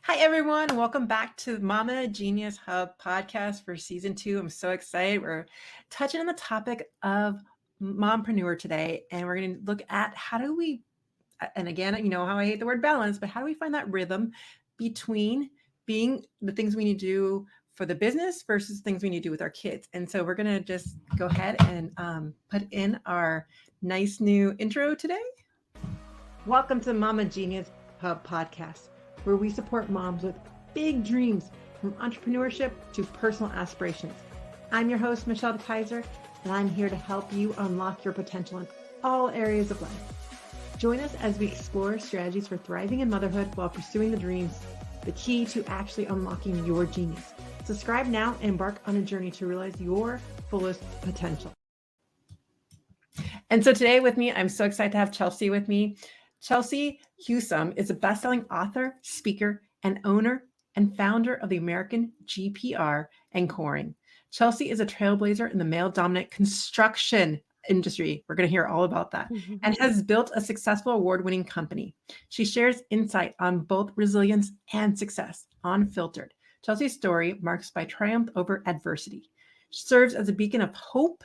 Hi, everyone. Welcome back to Mama Genius Hub podcast for season 2. I'm so excited. We're touching on the topic of mompreneur today, and we're going to look at how do we, and again, you know how I hate the word balance, but how do we find that rhythm between being the things we need to do for the business versus things we need to do with our kids? And so we're going to just go ahead and put in our nice new intro today. Welcome to Mama Genius Hub podcast, where we support moms with big dreams from entrepreneurship to personal aspirations. I'm your host, Michelle DeKaiser, and I'm here to help you unlock your potential in all areas of life. Join us as we explore strategies for thriving in motherhood while pursuing the dreams, the key to actually unlocking your genius. Subscribe now and embark on a journey to realize your fullest potential. And so today with me, I'm so excited to have Chelsea with me. Chelsea Hewsome is a best-selling author, speaker, and owner and founder of the American GPR and Corn. Chelsea is a trailblazer in the male-dominant construction industry. We're going to hear all about that. And has built a successful award-winning company. She shares insight on both resilience and success, unfiltered. Chelsea's story marks by triumph over adversity. She serves as a beacon of hope,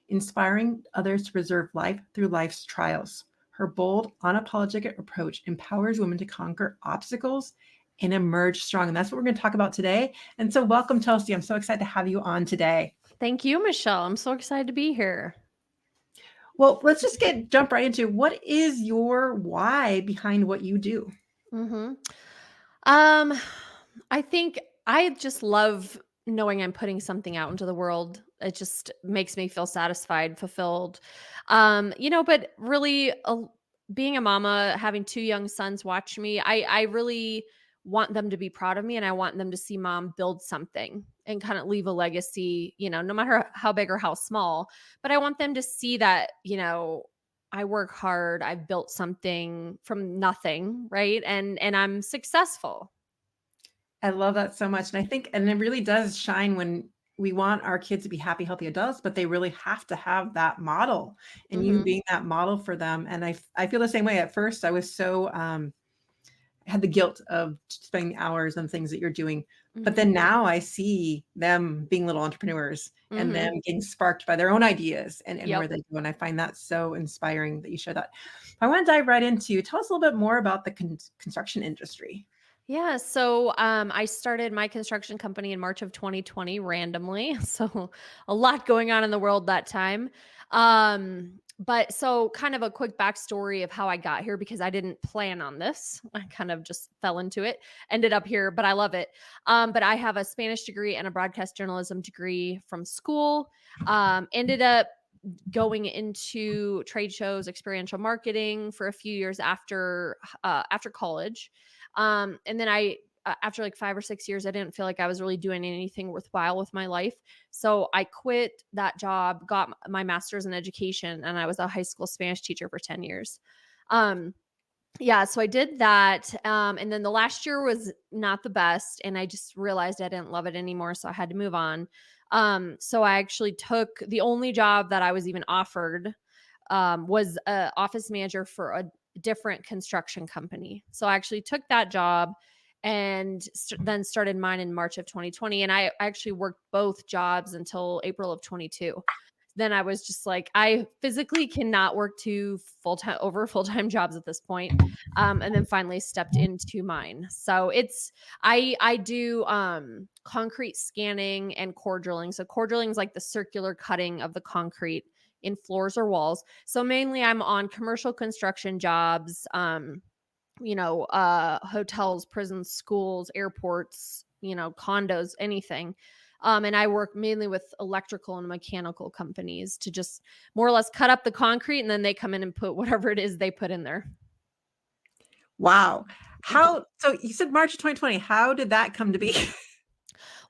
inspiring others to preserve life through life's trials. Her bold, unapologetic approach empowers women to conquer obstacles and emerge strong. And that's what we're going to talk about today. And so welcome, Chelsea. I'm so excited to have you on today. Thank you, Michelle. I'm so excited to be here. Well, let's just jump right into what is your why behind what you do? I think I just love knowing I'm putting something out into the world. It just makes me feel satisfied, fulfilled. But really being a mama, having 2 young sons watch me, I really want them to be proud of me, and I want them to see mom build something and kind of leave a legacy, no matter how big or how small, but I want them to see that, I work hard, I've built something from nothing, right? And I'm successful. I love that so much. And I think, and it really does shine when we want our kids to be happy, healthy adults, but they really have to have that model and you being that model for them. And I feel the same way. At first, I was so, had the guilt of spending hours on things that you're doing. But then now I see them being little entrepreneurs and them getting sparked by their own ideas and where they go. And I find that so inspiring that you share that. I want to dive right into, tell us a little bit more about the construction industry. Yeah. So I started my construction company in March of 2020 randomly. So a lot going on in the world that time. But so kind of a quick backstory of how I got here because I didn't plan on this. I kind of just fell into it, ended up here, but I love it. But I have a Spanish degree and a broadcast journalism degree from school. Ended up going into trade shows, experiential marketing for a few years after college. And then after like 5 or 6 years, I didn't feel like I was really doing anything worthwhile with my life. So I quit that job, got my master's in education, and I was a high school Spanish teacher for 10 years. So I did that. And then the last year was not the best. And I just realized I didn't love it anymore. So I had to move on. So I actually took the only job that I was even offered was an office manager for a different construction company. So I actually took that job and then started mine in March of 2020. And I actually worked both jobs until April of 22. Then I was just like, I physically cannot work 2 full-time jobs at this point. And then finally stepped into mine. So I do concrete scanning and core drilling. So core drilling is like the circular cutting of the concrete in floors or walls. So mainly I'm on commercial construction jobs, hotels, prisons, schools, airports, condos, anything. And I work mainly with electrical and mechanical companies to just more or less cut up the concrete, and then they come in and put whatever it is they put in there. Wow. So you said March of 2020. How did that come to be?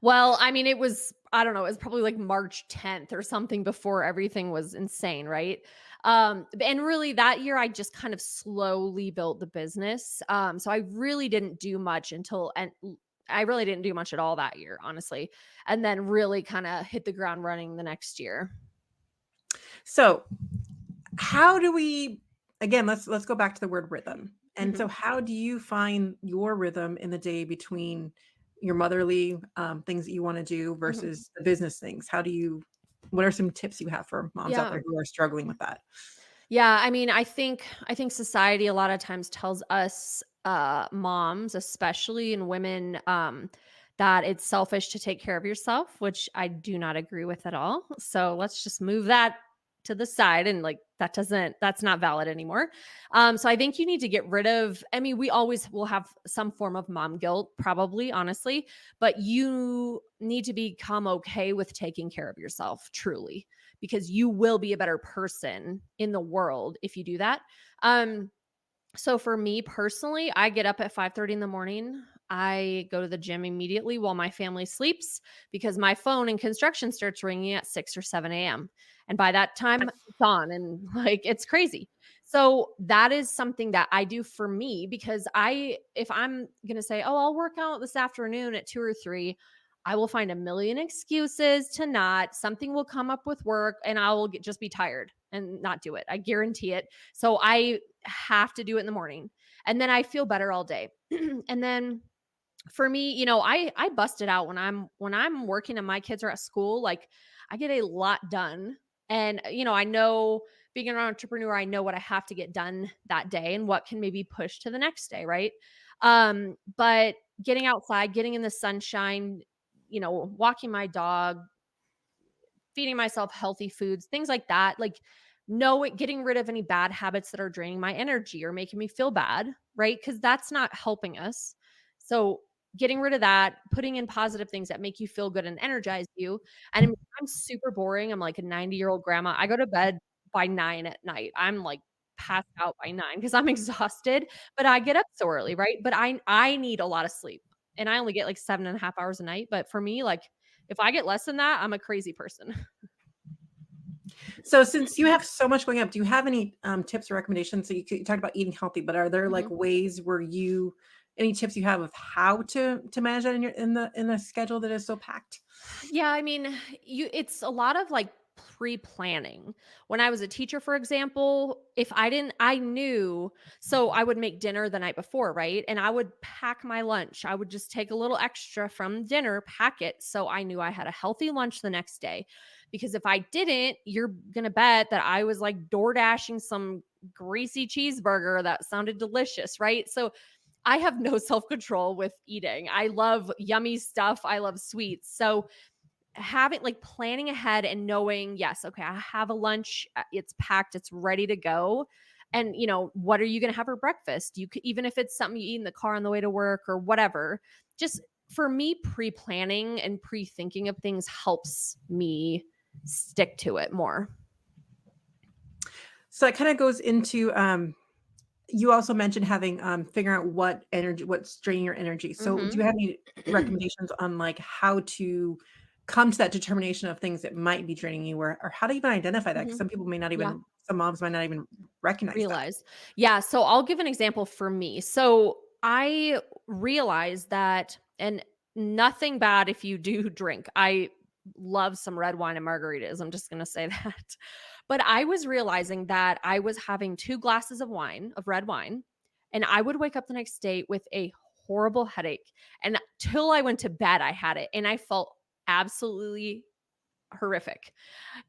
Well, I mean, it was probably like March 10th or something before everything was insane, right? And really that year I just kind of slowly built the business. So I really didn't do much I really didn't do much at all that year, honestly. And then really kind of hit the ground running the next year. So how do we, again, let's go back to the word rhythm. And so Mhm. how do you find your rhythm in the day between your motherly, things that you wanna do Mhm. versus the business things? What are some tips you have for moms out Yeah. there who are struggling with that? Yeah, I mean, I think society a lot of times tells us moms, especially and women, that it's selfish to take care of yourself, which I do not agree with at all. So let's just move that to the side and like that's not valid anymore. So I think you need to get rid of, I mean, we always will have some form of mom guilt, probably, honestly, but you need to become okay with taking care of yourself truly, because you will be a better person in the world if you do that. Um, so for me personally, I get up at 5:30 in the morning. I go to the gym immediately while my family sleeps because my phone in construction starts ringing at 6 or 7 a.m. And by that time, it's on and like it's crazy. So that is something that I do for me because if I'm going to say, oh, I'll work out this afternoon at 2 or 3, I will find a million excuses to not. Something will come up with work and I will just be tired and not do it. I guarantee it. So I have to do it in the morning. And then I feel better all day. And then for me, I bust it out when I'm working and my kids are at school, like I get a lot done. And I know being an entrepreneur, I know what I have to get done that day and what can maybe push to the next day, right? But getting outside, getting in the sunshine, walking my dog, feeding myself healthy foods, things like that. Like, no, getting rid of any bad habits that are draining my energy or making me feel bad, right? Because that's not helping us. So, getting rid of that, putting in positive things that make you feel good and energize you. And I'm super boring. I'm like a 90-year-old grandma. I go to bed by 9 at night. I'm like passed out by 9 because I'm exhausted, but I get up so early, right? But I need a lot of sleep. And I only get like 7.5 hours a night. But for me, like if I get less than that, I'm a crazy person. So since you have so much going up, do you have any, tips or recommendations? So you talked about eating healthy, but are there, like, Mhm. ways where you any tips you have of how to manage that in your in the schedule that is so packed? Yeah, I mean, it's a lot of like pre-planning. When I was a teacher, for example, if I didn't I knew, so I would make dinner the night before, right? And I would pack my lunch. I would just take a little extra from dinner, pack it so I knew I had a healthy lunch the next day. Because if I didn't, you're going to bet that I was like door dashing some greasy cheeseburger that sounded delicious, right? So I have no self-control with eating. I love yummy stuff. I love sweets. So having like planning ahead and knowing, yes, okay, I have a lunch, it's packed, it's ready to go. And what are you going to have for breakfast? You could, even if it's something you eat in the car on the way to work or whatever, just for me, pre-planning and pre-thinking of things helps me stick to it more. So it kinda goes into, you also mentioned having, figuring out what's draining your energy. So do you Mhm. have any recommendations on, like, how to come to that determination of things that might be draining you, or how to even identify that? Because Mhm. Yeah. some moms might not even recognize that. Realize. Yeah, so I'll give an example for me. So I realized that, and nothing bad if you do drink. I love some red wine and margaritas. I'm just going to say that. But I was realizing that I was having 2 glasses of wine, of red wine, and I would wake up the next day with a horrible headache. And till I went to bed, I had it and I felt absolutely horrific.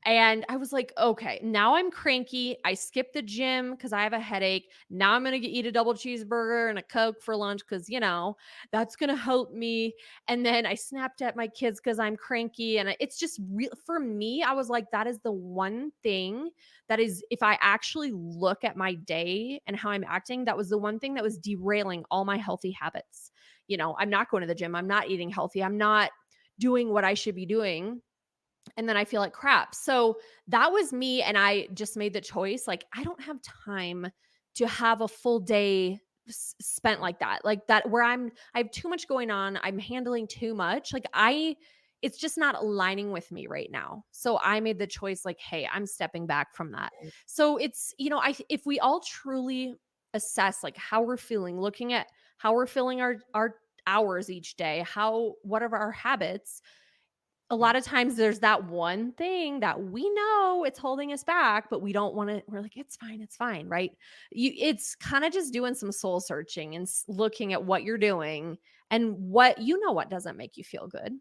And I was like, okay, now I'm cranky. I skipped the gym because I have a headache. Now I'm going to eat a double cheeseburger and a Coke for lunch because, that's going to help me. And then I snapped at my kids because I'm cranky. And it's just real for me. I was like, that is the one thing that is, if I actually look at my day and how I'm acting, that was the one thing that was derailing all my healthy habits. I'm not going to the gym. I'm not eating healthy. I'm not doing what I should be doing, and then I feel like crap. So that was me. And I just made the choice. Like, I don't have time to have a full day spent like that, where I have too much going on. I'm handling too much. It's just not aligning with me right now. So I made the choice, like, hey, I'm stepping back from that. So it's, if we all truly assess like how we're feeling, looking at how we're filling our hours each day, what are our habits, a lot of times there's that one thing that we know it's holding us back, but we don't want to, we're like, it's fine, right? It's kind of just doing some soul searching and looking at what you're doing and what doesn't make you feel good.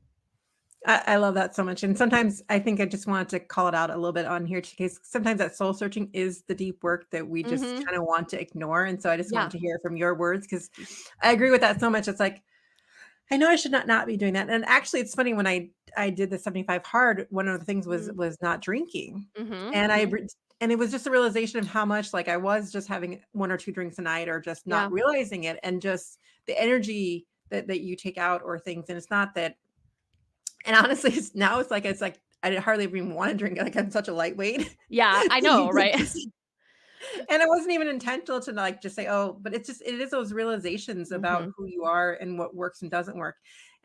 I love that so much. And sometimes I think I just wanted to call it out a little bit on here because sometimes that soul searching is the deep work that we just Mm-hmm. kind of want to ignore. And so I just wanted Yeah. to hear from your words because I agree with that so much. It's like, I know I should not be doing that. And actually, it's funny when I did the 75 hard, one of the things was not drinking. Mm-hmm. And Mm-hmm. and it was just a realization of how much like I was just having one or two drinks a night or just not Yeah. realizing it and just the energy that you take out or things. And it's not that, and honestly, it's like I hardly even want to drink. Like I'm such a lightweight. Yeah. I know, right? And it wasn't even intentional to like just say, oh, but it is those realizations about Mm-hmm. who you are and what works and doesn't work.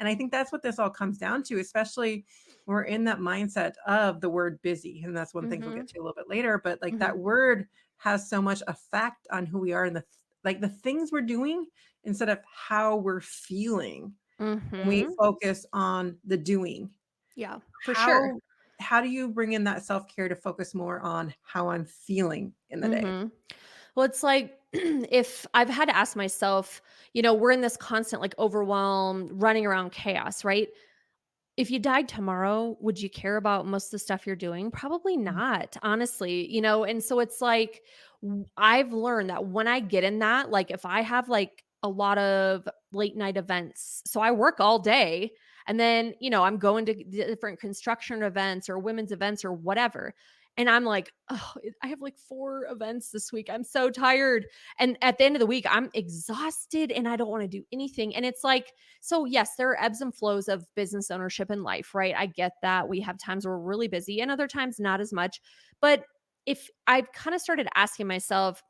And I think that's what this all comes down to, especially when we're in that mindset of the word busy. And that's one thing we'll Mm-hmm. get to a little bit later. But like Mm-hmm. that word has so much effect on who we are and the things we're doing instead of how we're feeling. When we Mm-hmm. focus on the doing. Yeah, for sure. How do you bring in that self-care to focus more on how I'm feeling in the day? Mm-hmm. Well, it's like if I've had to ask myself, we're in this constant like overwhelm, running around chaos, right? If you died tomorrow, would you care about most of the stuff you're doing? Probably not, honestly, and so it's like I've learned that when I get in that, like if I have like a lot of late night events, so I work all day and then, I'm going to different construction events or women's events or whatever. And I'm like, oh, I have like 4 events this week. I'm so tired. And at the end of the week, I'm exhausted and I don't want to do anything. And it's like, so, yes, there are ebbs and flows of business ownership in life, right? I get that. We have times where we're really busy and other times not as much. But if I've kind of started asking myself,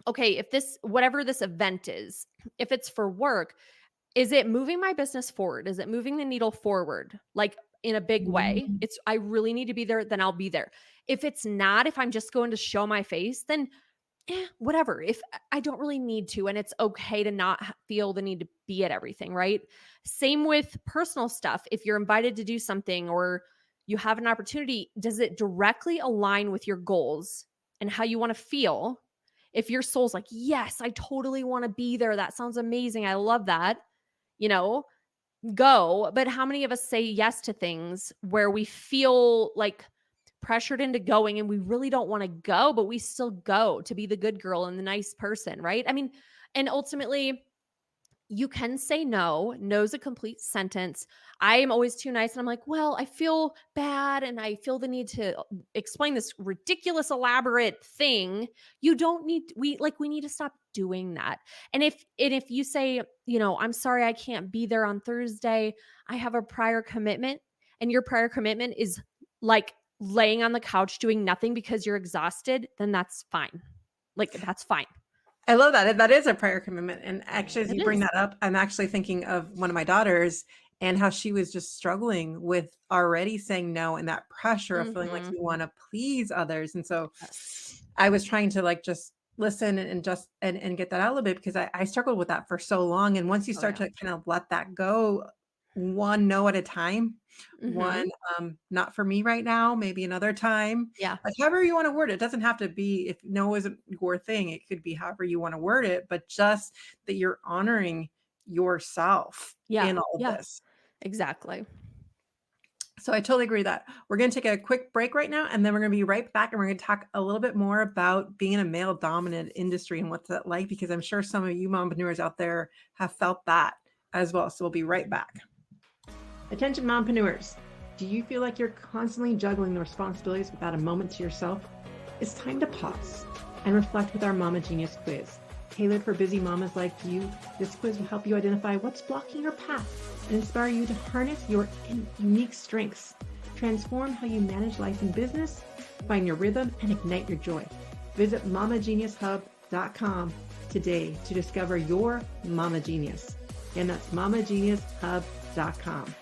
okay, if whatever this event is, if it's for work, is it moving my business forward? Is it moving the needle forward? Like in a big way? Mhm. I really need to be there, then I'll be there. If it's not, if I'm just going to show my face, then whatever. If I don't really need to, and it's okay to not feel the need to be at everything, right? Same with personal stuff. If you're invited to do something or you have an opportunity, does it directly align with your goals and how you want to feel? If your soul's like, yes, I totally want to be there. That sounds amazing. I love that. You know, go. But how many of us say yes to things where we feel like pressured into going and we really don't want to go, but we still go to be the good girl and the nice person, right? I mean, and ultimately, you can say no. No's a complete sentence. I am always too nice. And I'm like, well, I feel bad and I feel the need to explain this ridiculous, elaborate thing. You don't need, we need to stop doing that. And if you say, I'm sorry, I can't be there on Thursday, I have a prior commitment, and your prior commitment is like laying on the couch doing nothing because you're exhausted, then that's fine. Like, that's fine. I love that. That is a prior commitment. And actually, as It you bring is. that up, I'm actually thinking of one of my daughters and how she was just struggling with already saying no and that pressure of feeling like Mhm. you want to please others. And so Yes. I was trying to like just listen and just and get that out a little bit because I struggled with that for so long. And once you Oh, start yeah. to kind of let that go, one no at a time, one Mhm. not for me right now, maybe another time. Yeah. Like however you want to word it. It doesn't have to be if no isn't your thing, it could be however you want to word it, but just that you're honoring yourself Yeah. in all of Yeah. this. Exactly. So I totally agree with that. We're going to take a quick break right now, and then we're going to be right back, and we're going to talk a little bit more about being in a male dominant industry and what's that like, because I'm sure some of you mompreneurs out there have felt that as well. So we'll be right back. Attention mompreneurs. Do you feel like you're constantly juggling the responsibilities without a moment to yourself? It's time to pause and reflect with our Mama Genius quiz. Tailored for busy mamas like you, this quiz will help you identify what's blocking your path and inspire you to harness your unique strengths. Transform how you manage life and business, find your rhythm, and ignite your joy. Visit mamageniushub.com today to discover your Mama Genius. And that's mamageniushub.com.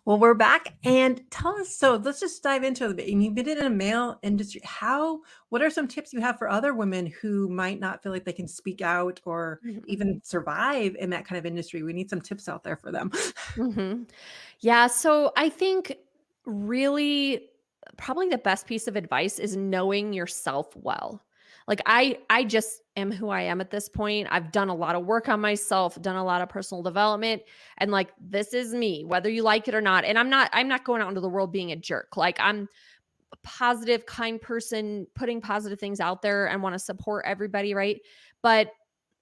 Well, we're back and tell us, so let's just dive into it a bit. And you've been in a male industry. What are some tips you have for other women who might not feel like they can speak out or Mhm. even survive in that kind of industry? We need some tips out there for them. Mhm. Yeah, so I think really probably the best piece of advice is knowing yourself well. Like I just am who I am at this point. I've done a lot of work on myself, done a lot of personal development, and like this is me whether you like it or not. And I'm not going out into the world being a jerk. Like I'm a positive, kind person, putting positive things out there and want to support everybody, right? But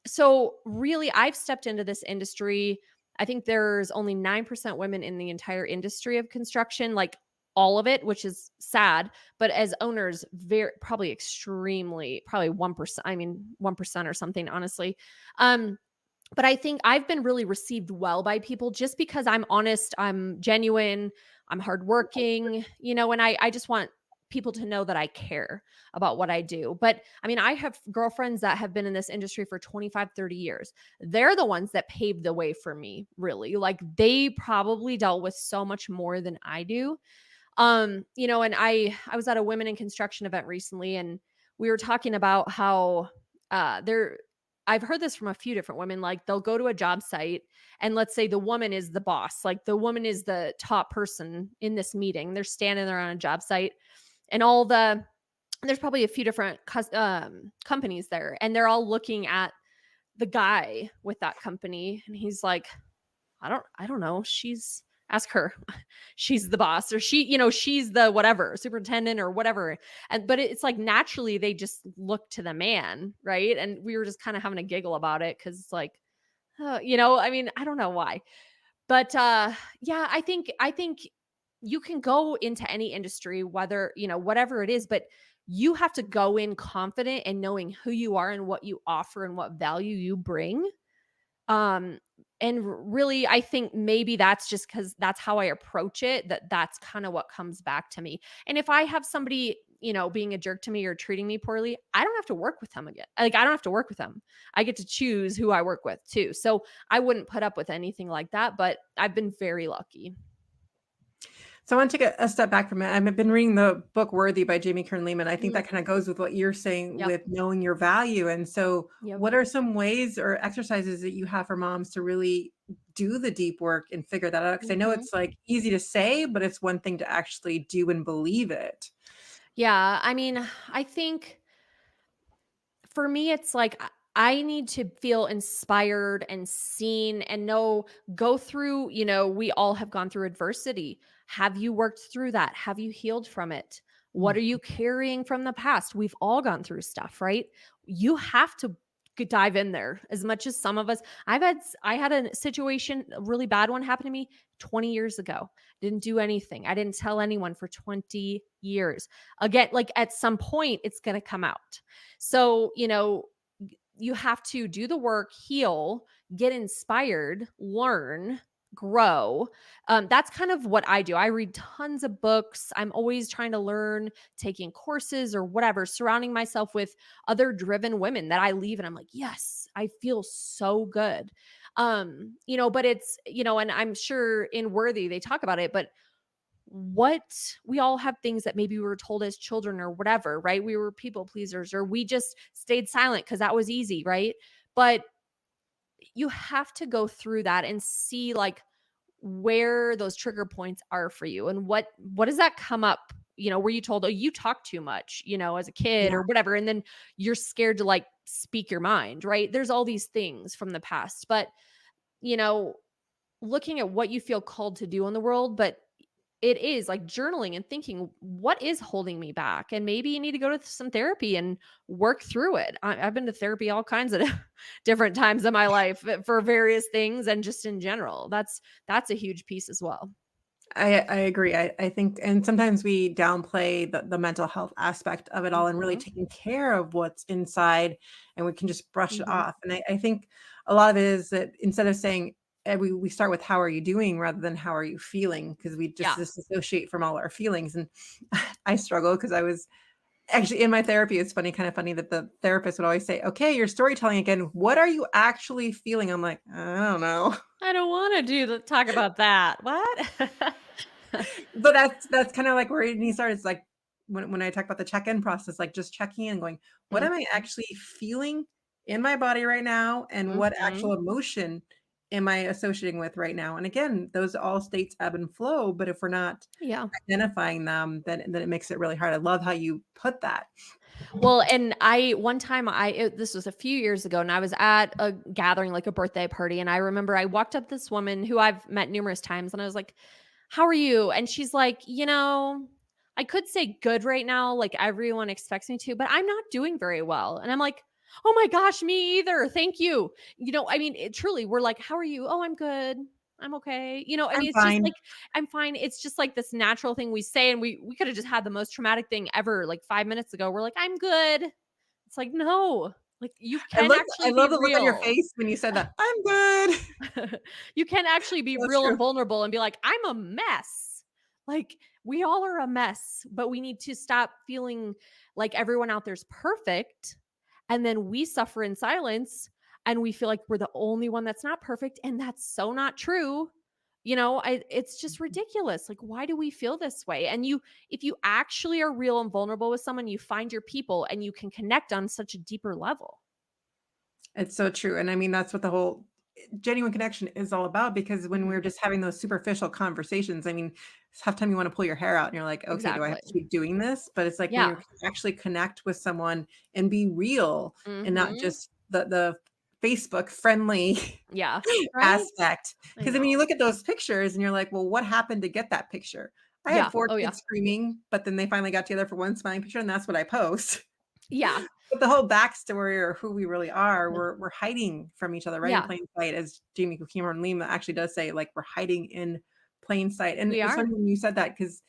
so really I've stepped into this industry. I think there's only 9% women in the entire industry of construction, like all of it, which is sad, but as owners very probably extremely probably 1%, I mean 1% or something honestly. um but I think I've been really received well by people just because I'm honest, I'm genuine, I'm hardworking, and I just want people to know that I care about what I do. But I mean, I have girlfriends that have been in this industry for 25, 30 years. They're the ones that paved the way for me, really. Like they probably dealt with so much more than I do. And I was at a women in construction event recently, and we were talking about how there I've heard this from a few different women. Like they'll go to a job site, and let's say the woman is the boss, like the woman is the top person in this meeting. They're standing there on a job site, and there's probably a few different companies there, and they're all looking at the guy with that company, and he's like, I don't know. She's ask her. She's the boss, or she's the whatever, superintendent or whatever. But it's like naturally they just look to the man, right? And we were just kind of having a giggle about it cuz it's like, I mean, I don't know why. But yeah, I think you can go into any industry, whether, whatever it is, but you have to go in confident and knowing who you are and what you offer and what value you bring. um, really, I think maybe that's just because that's how I approach it, that's kinda what comes back to me. And if I have somebody, being a jerk to me or treating me poorly, I don't have to work with them again. Like, I don't have to work with them. I get to choose who I work with too. So, I wouldn't put up with anything like that, but I've been very lucky. So I want to take a step back from it. I've been reading the book Worthy by Jamie Kern Lehman. I think Mm, that kind of goes with what you're saying yep, with knowing your value. And so, yep. what are some ways or exercises that you have for moms to really do the deep work and figure that out? Because I know Mhm. it's like easy to say, but it's one thing to actually do and believe it. Yeah, I mean, I think for me, it's like I need to feel inspired and seen and go through, we all have gone through adversity. Have you worked through that? Have you healed from it? What are Mm. you carrying from the past? We've all gone through stuff, right? You have to dive in there as much as some of us. I had a situation, a really bad one happened to me 20 years ago. Didn't do anything. I didn't tell anyone for 20 years. Again, like at some point it's going to come out. So, you have to do the work, heal, get inspired, learn, grow. That's kind of what I do. I read tons of books. I'm always trying to learn, taking courses or whatever, surrounding myself with other driven women that I leave and I'm like, yes, I feel so good. But it's, and I'm sure in Worthy they talk about it, but what we all have things that maybe we were told as children or whatever, right? We were people pleasers or we just stayed silent because that was easy, right? But you have to go through that and see like where those trigger points are for you and what does that come up, were you told, oh, you talk too much, as a kid Yeah. or whatever, and then you're scared to like speak your mind, right? There's all these things from the past, but you know looking at what you feel called to do in the world, but it is like journaling and thinking, what is holding me back? And maybe you need to go to some therapy and work through it. I've been to therapy all kinds of different times in my life for various things and just in general. That's a huge piece as well. I agree. I think, and sometimes we downplay the mental health aspect of it all and really Mhm, taking care of what's inside and we can just brush it mhm. off. And I think a lot of it is that instead of saying, we start with how are you doing rather than how are you feeling? Because we just Yeah. disassociate from all our feelings. And I struggle because I was Actually, in my therapy, it's kind of funny that the therapist would always say, "Okay, you're storytelling again. What are you actually feeling?" I'm like, "I don't know." I don't wanna talk about that. What? But that's kinda like where he started. It's like when I talk about the check-in process, like just checking in going, "What am I Mhm, actually feeling in my body right now, and what mhm. actual emotion am I associating with right now?" And again, those all states ebb and flow, but if we're not Yeah. identifying them, then it makes it really hard. I love how you put that. Well, and one time this was a few years ago, and I was at a gathering, like a birthday party, and I remember I walked up this woman who I've met numerous times, and I was like, "How are you?" And she's like, I could say good right now, like everyone expects me to, but I'm not doing very well." And I'm like, "Oh my gosh, me either. Thank you." I mean, truly, we're like, "How are you?" "Oh, I'm good. I'm okay." I I'm mean, it's just fine. like, "I'm fine." It's just like this natural thing we say, and we could have just had the most traumatic thing ever like 5 minutes ago. We're like, "I'm good." It's like, no, like you can I actually be love the look on your real. face when you said that, "I'm good." You can actually be So real and true. vulnerable and be like, "I'm a mess." Like, we all are a mess, but we need to stop feeling like everyone out there's perfect, and then we suffer in silence, and we feel like we're the only one that's not perfect, and that's so not true. It's just ridiculous. Like, why do we feel this way? And if you actually are real and vulnerable with someone, you find your people and you can connect on such a deeper level. It's so true, and I mean, that's what the whole genuine connection is all about because when Mhm. we're just having those superficial conversations, I mean, half time you wanna pull your hair out and you're like, "Okay, do I have to Exactly. keep doing this?" But it's like when you Yeah. can actually connect with someone and be real and not Mhm. just the Facebook friendly Yeah. Right? aspect. I Because I mean, you know. look at those pictures and you're like, "Well, what happened to get that picture?" I had Yeah. 4 Oh, yeah. kids screaming, but then they finally got together for one smiling picture, and that's what I post. Yeah. But the whole backstory or who we really are, Mhm. we're hiding from each other, right, in Yeah. plain sight, as Jamie Cameron Lima actually does say, like, we're hiding in plain sight, and We it's are. funny when you said that because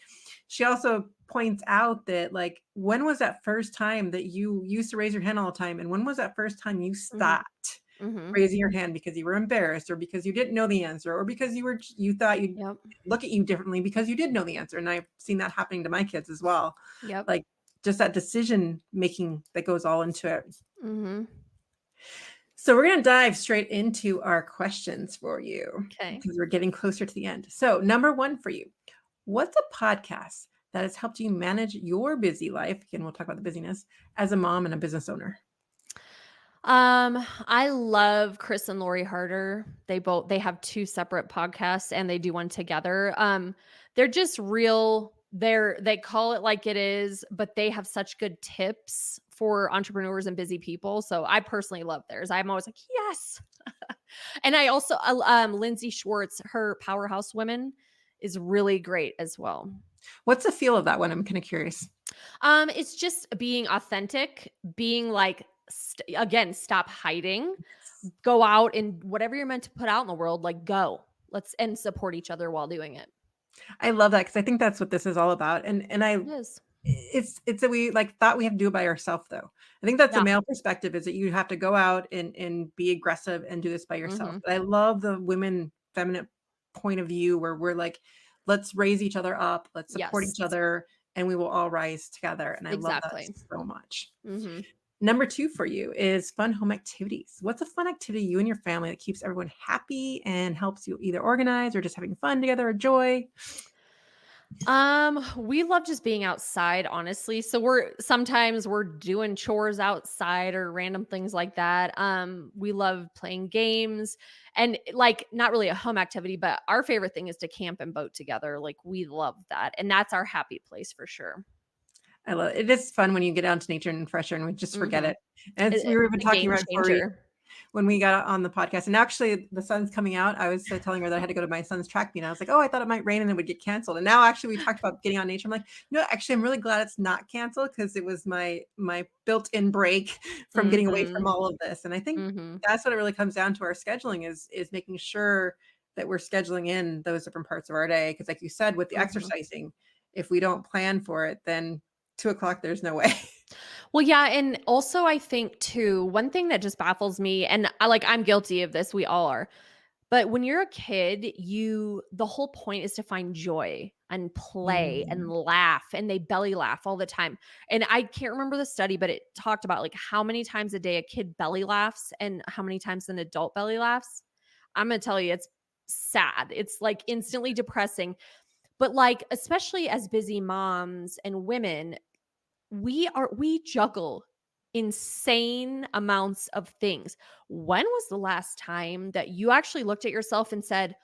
she also points out that, like, when was that first time that you used to raise your hand all the time, and when was that first time you Mhm. stopped Mhm. raising your hand because you were embarrassed or because you didn't know the answer or because you thought you'd Yep. look at you differently because you did know the answer, and I've seen that happening to my kids as well. Yep. Like, just that decision making that goes all into it. Mhm. So we're going to dive straight into our questions for you Okay. because we're getting closer to the end. So, number one for you, what's a podcast that has helped you manage your busy life? Again, we'll talk about the busyness as a mom and a business owner. I love Chris and Lori Harder. They have 2 separate podcasts and they do one together. They're just real. They call it like it is, but they have such good tips for entrepreneurs and busy people. So I personally love theirs. I'm always like, "Yes." And I also Lindsay Schwartz, her Powerhouse Women is really great as well. What's the feel of that one? I'm kind of curious. It's just being authentic, being like again, stop hiding, go out and whatever you're meant to put out in the world, like go. Let's and support each other while doing it. I love that because I think that's what this is all about. And It is. it's that we like thought we have to do it by ourselves though. I think that's the Yeah. male perspective is that you have to go out and be aggressive and do this by yourself. Mhm. But I love the women feminine point of view where we're like, let's raise each other up, let's support Yes. each other, and we will all rise together. And I love that Exactly. so much. Mhm. Number two for you is fun home activities. What's a fun activity you and your family that keeps everyone happy and helps you either organize or just having fun together or joy? We love just being outside, honestly. So we're doing chores outside or random things like that. We love playing games and like not really a home activity, but our favorite thing is to camp and boat together. Like we love that. And that's our happy place for sure. I love it. Is fun when you get out into nature and fresh air and we just forget Mhm. it. And it's we were even It's a talking game right before we changer. when we got on the podcast, and actually the sun's coming out. I was telling her that I had to go to my son's track meet. I was like, "Oh, I thought it might rain and it would get canceled." And now actually we talked about getting on nature. I'm like, actually, I'm really glad it's not canceled because it was my built-in break from getting away from Mhm. all of this. And I think Mhm. that's what it really comes down to our scheduling is making sure that we're scheduling in those different parts of our day. Because like you said, with the Mhm. exercising, if we don't plan for it, then 2 o'clock, there's no way. Well, yeah, and also I think too, one thing that just baffles me, and I'm guilty of this, we all are. But when you're a kid, the whole point is to find joy. and play and Mm. laugh, and they belly laugh all the time. And I can't remember the study, but it talked about like how many times a day a kid belly laughs and how many times an adult belly laughs. I'm going to tell you, it's sad. It's like instantly depressing. But like, especially as busy moms and women, we juggle insane amounts of things. When was the last time that you actually looked at yourself and said,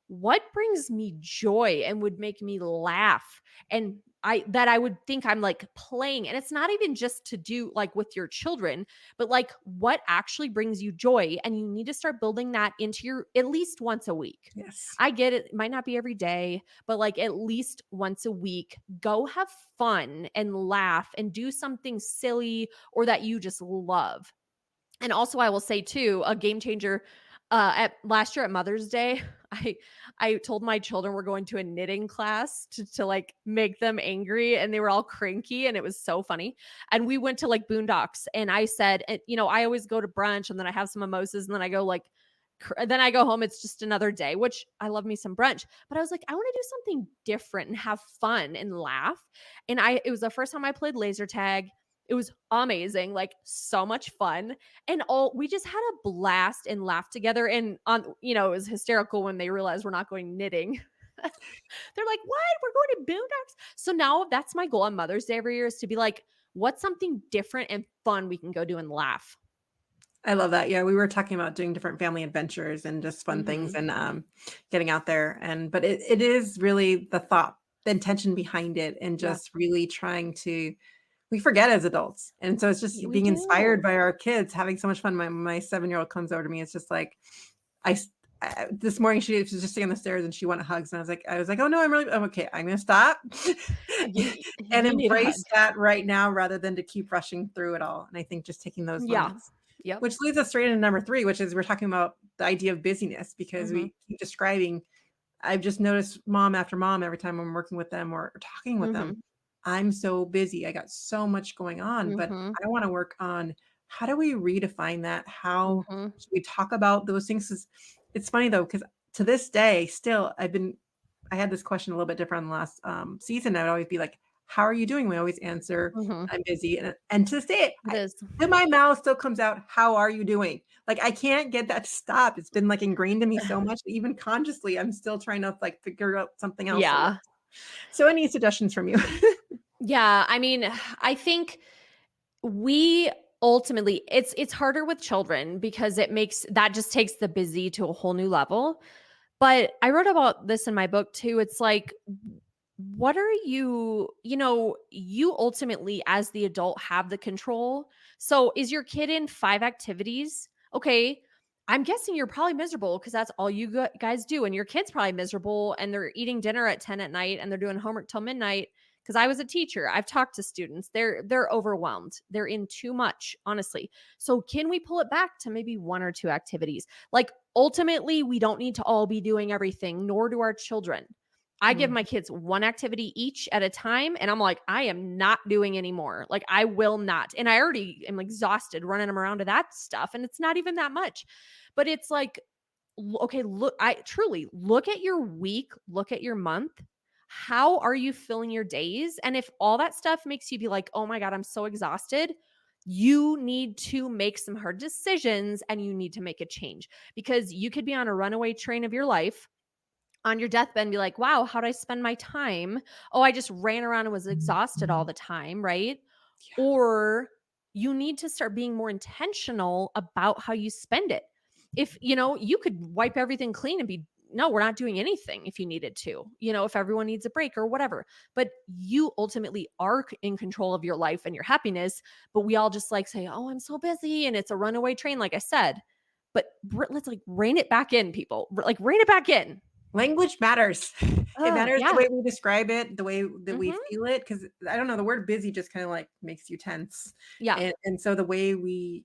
"What brings me joy and would make me laugh?" And I would think I'm like playing, and it's not even just to do like with your children, but like what actually brings you joy, and you need to start building that into your at least once a week. Yes. I get it, it might not be every day, but like at least once a week, go have fun and laugh and do something silly or that you just love. And also I will say too, a game changer, at last year at Mother's Day, I I told my children we're going to a knitting class to like make them angry, and they were all cranky, and it was so funny. And we went to like Boondocks, and I said, and, I always go to brunch and then I have some mimosas and then I go like then I go home, it's just another day, which I love me some brunch. But I was like, I want to do something different and have fun and laugh. And it was the first time I played laser tag. It was amazing, like so much fun. And all we just had a blast and laughed together. And it was hysterical when they realized we're not going knitting. They're like, "What? We're going to Boondocks." So now that's my goal on Mother's Day every year, is to be like, what's something different and fun we can go do and laugh? I love that. Yeah, we were talking about doing different family adventures and just fun things Mhm. and, getting out there, and but it is really the thought, the intention behind it, and Yeah. just really trying to we forget as adults, and so it's just We being inspired do. by our kids having so much fun. My seven-year-old comes over to me, it's just like, I s this morning, she was just sitting on the stairs and she wanted hugs, and I was like, "Oh, no, I'm okay. I'm gonna stop and You need a hug. embrace that right now rather than to keep rushing through it all." And I think just taking those Yeah. moments, Yep. which leads us straight into number 3, which is we're talking about the idea of busyness because Mhm. we keep describing I've just noticed mom after mom every time I'm working with them or talking with them, Mhm. I'm so busy. I got so much going on, but Mhm. I wanna work on how do we redefine that? How Mhm. should we talk about those things? 'Cause it's funny though, because to this day, still, I had this question a little bit different in the last, season. I would always be like, "How are you doing?" We always answer, Mhm. "I'm busy," and to this day, It I is. to my mouth still comes out, "How are you doing?" Like, I can't get that to stop. It's been, like, ingrained in me so much, that even consciously, I'm still trying to, like, figure out something else that Yeah. works. So any suggestions from you? Yeah, I mean, I think we ultimately it's harder with children because it makes that just takes the busy to a whole new level. But I wrote about this in my book too. It's like, what are you ultimately as the adult have the control. So is your kid in 5 activities? Okay. I'm guessing you're probably miserable because that's all you guys do. And your kid's probably miserable and they're eating dinner at 10 at night and they're doing homework till midnight. Because I was a teacher. I've talked to students. They're overwhelmed. They're in too much, honestly. So can we pull it back to maybe 1 or 2 activities? Like ultimately, we don't need to all be doing everything, nor do our children. I give Mm, my kids 1 activity each at a time, and I'm like, I am not doing anymore. Like, I will not. And I already am exhausted running them around to that stuff, and it's not even that much. But it's like, okay, look, I truly look at your week, look at your month. How are you filling your days? And if all that stuff makes you be like, oh my God, I'm so exhausted, you need to make some hard decisions and you need to make a change because you could be on a runaway train of your life on your deathbed and be like, wow, how'd I spend my time? Oh, I just ran around and was exhausted all the time, right? yeah. Or you need to start being more intentional about how you spend it. If, you could wipe everything clean and be, no, we're not doing anything if you needed to, if everyone needs a break or whatever. But you ultimately are in control of your life and your happiness. But we all just like say, oh, I'm so busy and it's a runaway train, like I said. But let's like rein it back in, people. Like rein it back in. Language matters. It matters the Yeah. way we describe it, the way that we Mhm. feel it, because I don't know, the word busy just kinda, like, makes you tense, Yeah. and so the way we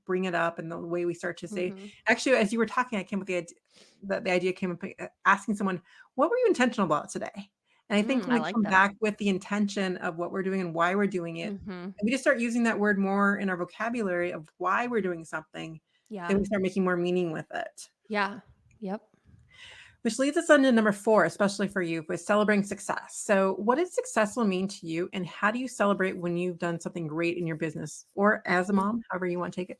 bring it up and the way we start to say Mhm. actually, as you were talking, I came with the idea came up, asking someone, "What were you intentional about today?" And I think when I we like come that. back with the intention of what we're doing and why we're doing it, Mhm. and we just start using that word more in our vocabulary of why we're doing something, then Yeah. we start making more meaning with it. Yeah. Yep. Which leads us on to number 4, especially for you, with celebrating success. So, what does successful mean to you, and how do you celebrate when you've done something great in your business or as a mom, however you want to take it?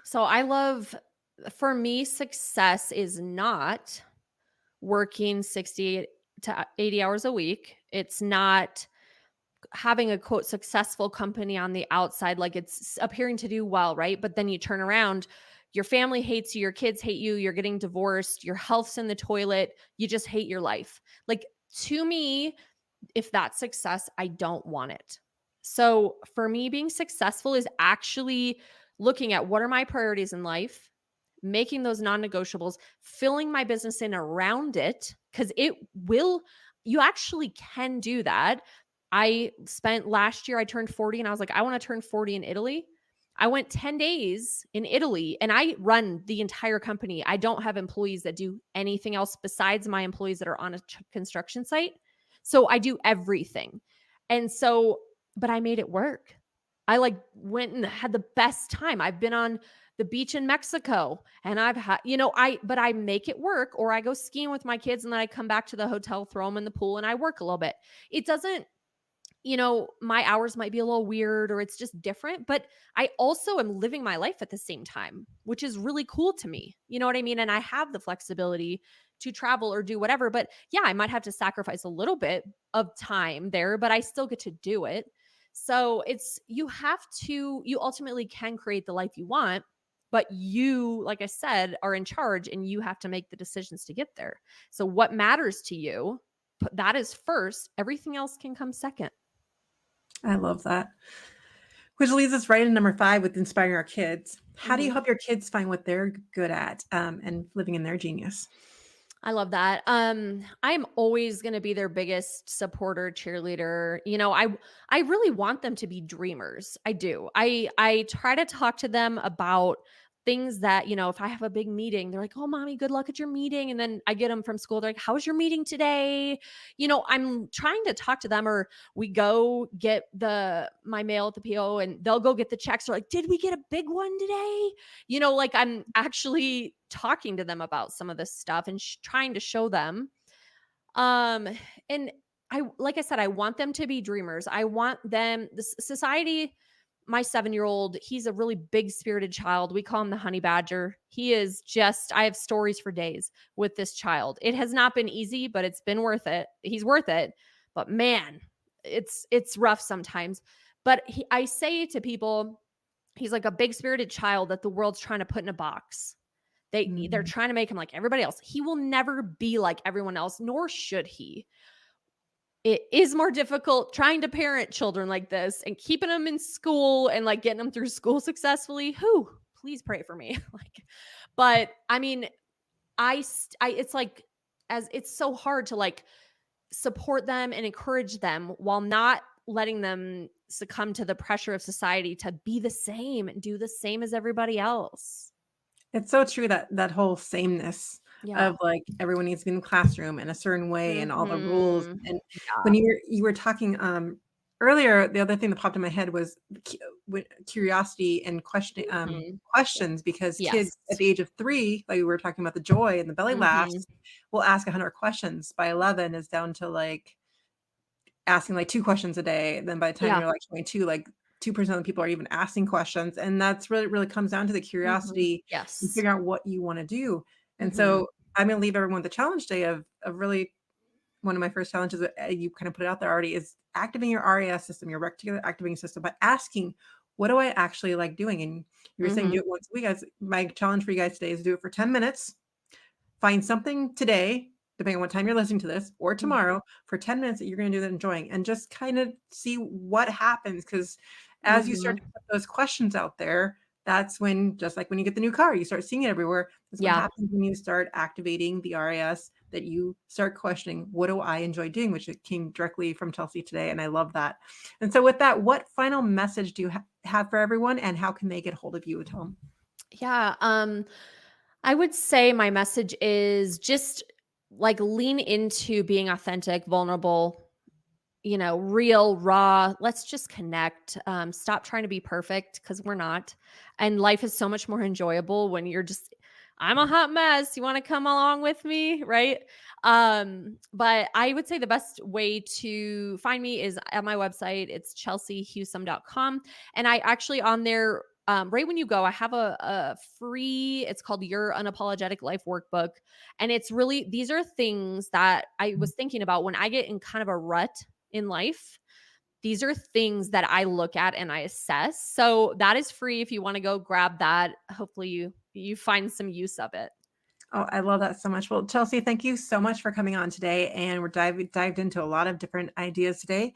So I love, for me, success is not working 60 to 80 hours a week. It's not having a quote successful company on the outside, like it's appearing to do well, right? But then you turn around, your family hates you, your kids hate you, you're getting divorced, your health's in the toilet, you just hate your life. Like, to me, if that's success, I don't want it. So for me, being successful is actually looking at what are my priorities in life, making those non negotiables, filling my business in around it, because you actually can do that. I spent last year, I turned 40 and I was like, I want to turn 40 in Italy. I went 10 days in Italy and I run the entire company. I don't have employees that do anything else besides my employees that are on a construction site. So I do everything. And so, but I made it work. I like went and had the best time. I've been on the beach in Mexico and I've had, but I make it work, or I go skiing with my kids and then I come back to the hotel, throw them in the pool and I work a little bit. It doesn't, my hours might be a little weird or it's just different, but I also am living my life at the same time, which is really cool to me. You know what I mean? And I have the flexibility to travel or do whatever. But yeah, I might have to sacrifice a little bit of time there, but I still get to do it. So you ultimately can create the life you want, but you, like I said, are in charge and you have to make the decisions to get there. So what matters to you, put that is first, everything else can come second. I love that. Which leads us right into number 5 with inspiring our kids. How do you Mhm. help your kids find what they're good at, and living in their genius? I love that. I'm always going to be their biggest supporter, cheerleader. I really want them to be dreamers. I do. I try to talk to them about things that, if I have a big meeting, they're like, "Oh, mommy, good luck at your meeting." And then I get them from school, they're like, "How's your meeting today?" I'm trying to talk to them, or we go get my mail at the PO and they'll go get the checks. They're like, "Did we get a big one today?" Like I'm actually talking to them about some of this stuff and trying to show them. Um, and like I said, I want them to be dreamers. I want them, the society, my 7-year-old, he's a really big spirited child. We call him the honey badger. He is just, I have stories for days with this child. It has not been easy, but it's been worth it. He's worth it. But man, it's rough sometimes. But I say to people, he's like a big spirited child that the world's trying to put in a box. They're Mhm. trying to make him like everybody else. He will never be like everyone else, nor should he. It is more difficult trying to parent children like this and keeping them in school and like getting them through school successfully. Who, please pray for me. But I mean, it's like, as it's so hard to like support them and encourage them while not letting them succumb to the pressure of society to be the same and do the same as everybody else. It's so true, that whole sameness Yeah. of, like, everyone needs to be in the classroom in a certain way and all the rules, Mhm. and when Yeah. you were talking, earlier, the other thing that popped in my head was curiosity and Mhm. questions, because kids at Yes. the age of 3, like we were talking about the joy and the belly Mhm. laughs, will ask 100 questions. By 11, is down to, like, asking, like, 2 questions a day, then by the time Yeah. you're, like, 22, like, 2% of the people are even asking questions, and that's really comes down to the Mhm. curiosity and Yes. figuring out what you wanna do, and Mhm. so I'm gonna leave everyone with the challenge today of really one of my first challenges, you kinda put it out there already, is activating your RAS system, your reticular activating system, by asking, "What do I actually like doing?" And you were saying do Mhm. it once a week. Guys, my challenge for you guys today is to do it for 10 minutes. Find something today, depending on what time you're listening to this, or Mhm. tomorrow for 10 minutes that you're gonna do that enjoying, and just kind of see what happens. Because as you start Mhm. to put those questions out there, that's when, just like when you get the new car, you start seeing it everywhere. That's what Yeah. happens when you start activating the RAS, that you start questioning, "What do I enjoy doing?" Which it came directly from Chelsea today, and I love that. And so with that, what final message do you have for everyone, and how can they get hold of you, Tom? Yeah. I would say my message is just like lean into being authentic, vulnerable, real, raw. Let's just connect. Stop trying to be perfect because we're not. And life is so much more enjoyable when you're just I'm a hot mess. You want to come along with me? Right. But I would say the best way to find me is at my website. It's chelseahewsome.com. And I actually on there, right when you go, I have a free, it's called Your Unapologetic Life Workbook. And it's really, these are things that I was thinking about when I get in kind of a rut in life. These are things that I look at and I assess. So that is free if you want to go grab that. Hopefully you find some use of it. Oh, I love that so much. Well, Chelsea, thank you so much for coming on today. And we're dived into a lot of different ideas today.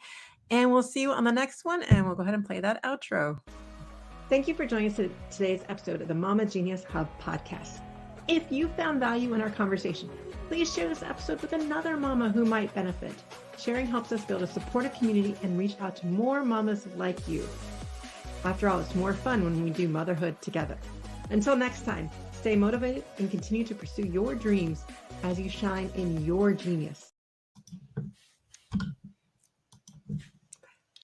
And we'll see you on the next one. And we'll go ahead and play that outro. Thank you for joining us in today's episode of the Mama Genius Hub podcast. If you found value in our conversation, please share this episode with another mama who might benefit. Sharing helps us build a supportive community and reach out to more mamas like you. After all, it's more fun when we do motherhood together. Until next time, stay motivated and continue to pursue your dreams as you shine in your genius.